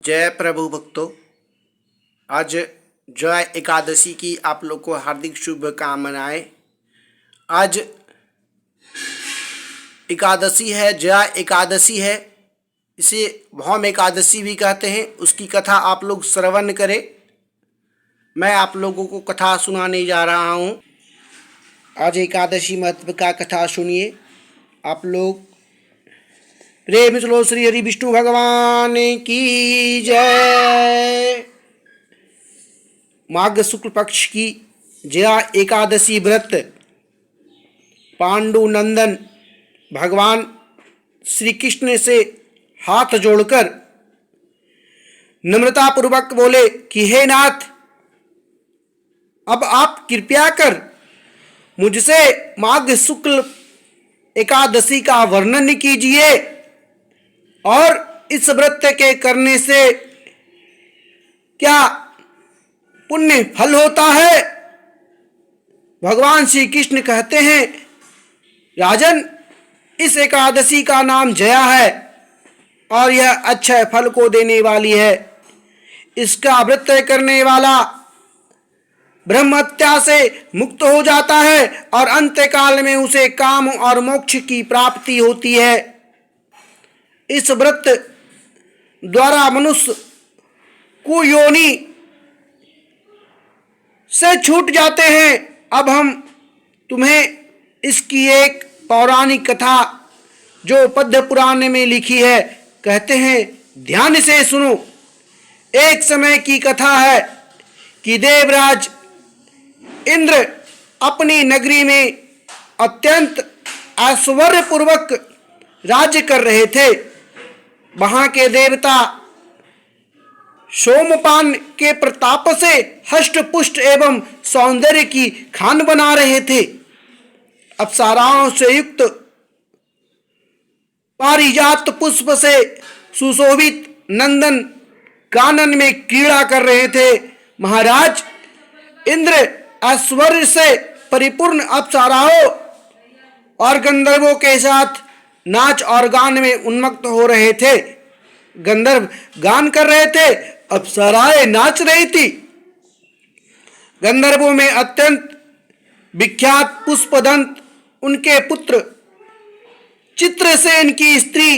जय प्रभु भक्तों। आज जय एकादशी की आप लोग को हार्दिक शुभकामनाएं। आज एकादशी है, जय एकादशी है, इसे भौम एकादशी भी कहते हैं। उसकी कथा आप लोग श्रवण करें। मैं आप लोगों को कथा सुनाने जा रहा हूँ। आज एकादशी महत्व का कथा सुनिए आप लोग। प्रेम चलो श्री हरि विष्णु भगवान की जय। माघ शुक्ल पक्ष की जया एकादशी व्रत पांडु नंदन भगवान श्री कृष्ण से हाथ जोड़कर नम्रता पूर्वक बोले कि हे नाथ, अब आप कृपया कर मुझसे माघ शुक्ल एकादशी का वर्णन कीजिए और इस व्रत के करने से क्या पुण्य फल होता है। भगवान श्री कृष्ण कहते हैं, राजन, इस एकादशी का नाम जया है और यह अक्षय फल को देने वाली है। इसका व्रत करने वाला ब्रह्म हत्या से मुक्त हो जाता है और अंत्यकाल में उसे काम और मोक्ष की प्राप्ति होती है। इस व्रत द्वारा मनुष्य कुयोनि से छूट जाते हैं। अब हम तुम्हें इसकी एक पौराणिक कथा जो पद्म पुराण में लिखी है कहते हैं, ध्यान से सुनो। एक समय की कथा है कि देवराज इंद्र अपनी नगरी में अत्यंत ऐश्वर्यपूर्वक राज्य कर रहे थे। वहां के देवता सोमपान के प्रताप से हष्ट पुष्ट एवं सौंदर्य की खान बना रहे थे। अप्सराओं से युक्त पारिजात पुष्प से सुशोभित नंदन कानन में क्रीड़ा कर रहे थे। महाराज इंद्र ऐश्वर्य से परिपूर्ण अप्सराओं और गंधर्वों के साथ नाच और गान में उन्मत्त हो रहे थे। गंधर्व गान कर रहे थे, अप्सराएं नाच रही थी। गंधर्वों में अत्यंत विख्यात पुष्पदंत, उनके पुत्र चित्रसेन की स्त्री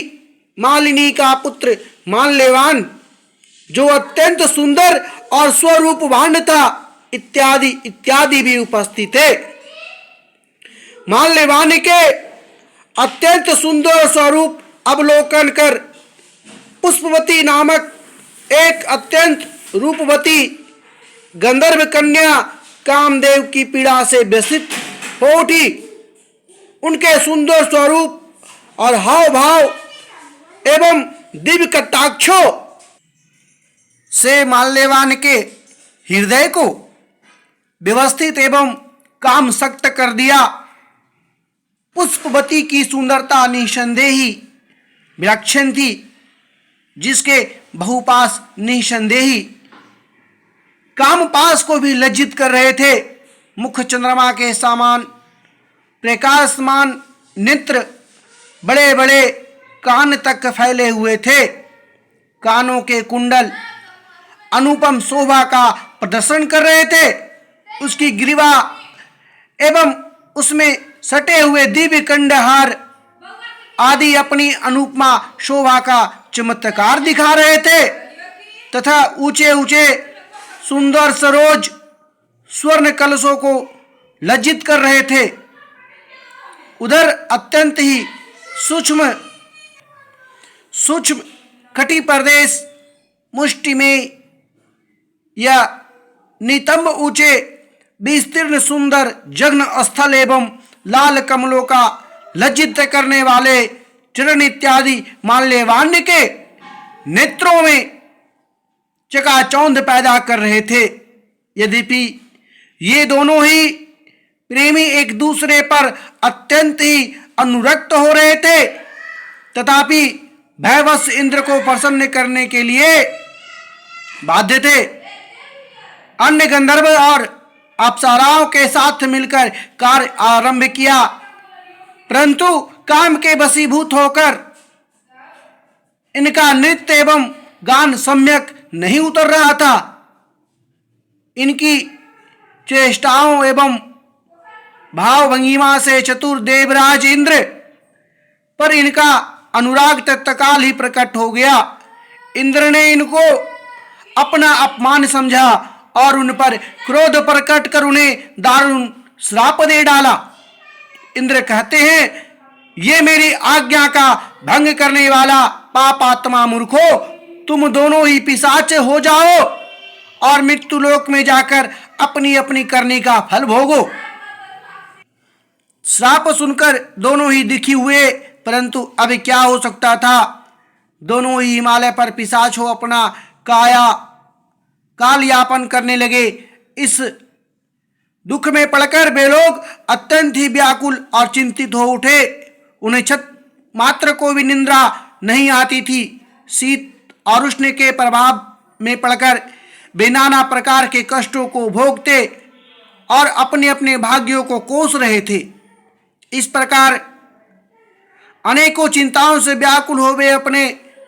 मालिनी का पुत्र माल्यवान, जो अत्यंत सुंदर और स्वरूपवान था, इत्यादि इत्यादि भी उपस्थित थे। माल्यवान के अत्यंत सुंदर स्वरूप अवलोकन कर पुष्पवती नामक एक अत्यंत रूपवती गंधर्व कन्या कामदेव की पीड़ा से व्यथित हो उठी। उनके सुंदर स्वरूप और हाव भाव एवं दिव्य कटाक्षों से माल्यवान के हृदय को व्यवस्थित एवं काम सक्त कर दिया। पुष्पवती की सुंदरता निसंदेही विलक्षण थी, जिसके बहुपास निसंदेही कामपास को भी लज्जित कर रहे थे। मुख चंद्रमा के समान प्रकाशमान नेत्र, बड़े बड़े कान तक फैले हुए थे। कानों के कुंडल अनुपम शोभा का प्रदर्शन कर रहे थे। उसकी ग्रीवा एवं उसमें सटे हुए दिव्य कंडहार आदि अपनी अनुपमा शोभा का चमत्कार दिखा रहे थे तथा ऊंचे ऊंचे सुंदर सरोज स्वर्ण कलशों को लज्जित कर रहे थे। उधर अत्यंत ही सूक्ष्म कटि प्रदेश मुष्टि में या नितंब ऊंचे विस्तीर्ण सुंदर जग्न स्थल एवं लाल कमलों का लज्जित करने वाले चरण इत्यादि माल्यवान के नेत्रों में चकाचौंध पैदा कर रहे थे। यद्यपि ये दोनों ही प्रेमी एक दूसरे पर अत्यंत ही अनुरक्त हो रहे थे, तथापि भयवश इंद्र को प्रसन्न करने के लिए बाध्य थे। अन्य गंधर्व और अप्सराओं के साथ मिलकर कार्य आरंभ किया, परंतु काम के वशीभूत होकर इनका नृत्य एवं गान सम्यक नहीं उतर रहा था। इनकी चेष्टाओं एवं भाव भंगिमा से चतुर देवराज इंद्र पर इनका अनुराग तत्काल ही प्रकट हो गया। इंद्र ने इनको अपना अपमान समझा और उन पर क्रोध प्रकट कर उन्हें दारुण श्राप दे डाला। इंद्र कहते हैं, ये मेरी आज्ञा का भंग करने वाला पापात्मा मूर्खो, तुम दोनों ही पिशाच हो जाओ और मृत्यु लोक में जाकर अपनी अपनी करने का फल भोगो। श्राप सुनकर दोनों ही दुखी हुए, परंतु अब क्या हो सकता था। दोनों ही हिमालय पर पिशाच हो अपना काल यापन करने लगे। इस दुख में पड़कर वे लोग अत्यंत ही व्याकुल और चिंतित हो उठे। उन्हें छत मात्र को भी निंद्रा नहीं आती थी। शीत और उष्ण के प्रभाव में पड़कर वे नाना प्रकार के कष्टों को भोगते और अपने अपने भाग्यों को कोस रहे थे। इस प्रकार अनेकों चिंताओं से व्याकुल हो वे अपने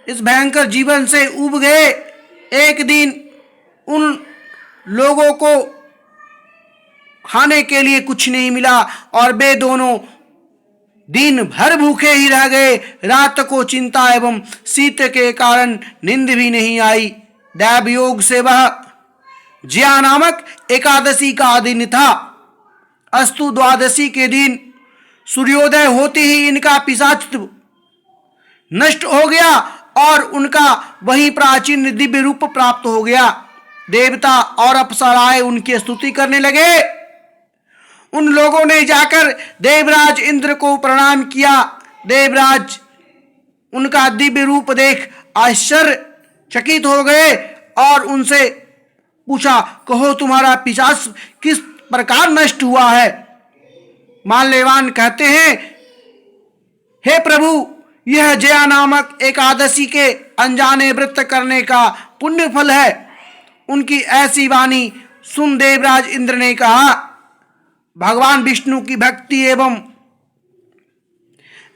इस भयंकर जीवन से उब गए। एक दिन उन लोगों को खाने के लिए कुछ नहीं मिला और वे दोनों दिन भर भूखे ही रह गए। रात को चिंता एवं शीत के कारण नींद भी नहीं आई। दैव योग से वह ज्या नामक एकादशी का दिन था। अस्तु द्वादशी के दिन सूर्योदय होते ही इनका पिशाचित्व नष्ट हो गया और उनका वही प्राचीन दिव्य रूप प्राप्त हो गया। देवता और अप्सराएं उनकी स्तुति करने लगे। उन लोगों ने जाकर देवराज इंद्र को प्रणाम किया। देवराज उनका दिव्य रूप देख आश्चर्यचकित हो गए और उनसे पूछा, कहो तुम्हारा पिशाच किस प्रकार नष्ट हुआ है। माल्यवान कहते हैं, हे प्रभु, यह जया नामक एकादशी के अनजाने व्रत करने का पुण्य फल है। उनकी ऐसी वाणी सुन देवराज इंद्र ने कहा, भगवान विष्णु की भक्ति एवं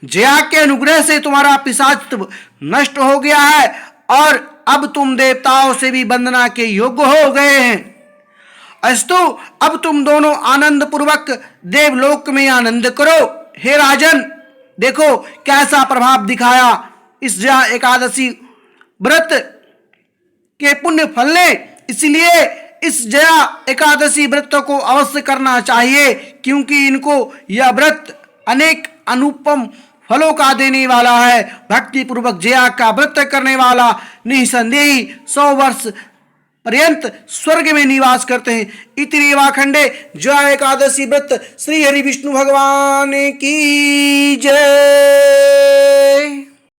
जया के अनुग्रह से तुम्हारा पिशाचित्व नष्ट हो गया है और अब तुम देवताओं से भी वंदना के योग्य हो गए हैं। अस्तु, अब तुम दोनों आनंद पूर्वक देवलोक में आनंद करो। हे राजन, देखो कैसा प्रभाव दिखाया इस जया एकादशी व्रत के पुण्य फल ने। इसलिए इस जया एकादशी व्रत को अवश्य करना चाहिए, क्योंकि इनको यह व्रत अनेक अनुपम फलों का देने वाला है। भक्ति पूर्वक जया का व्रत करने वाला निसंदेही 100 वर्ष पर्यंत स्वर्ग में निवास करते हैं। इति रेवाखंडे जया एकादशी व्रत श्री हरि विष्णु भगवान की जय।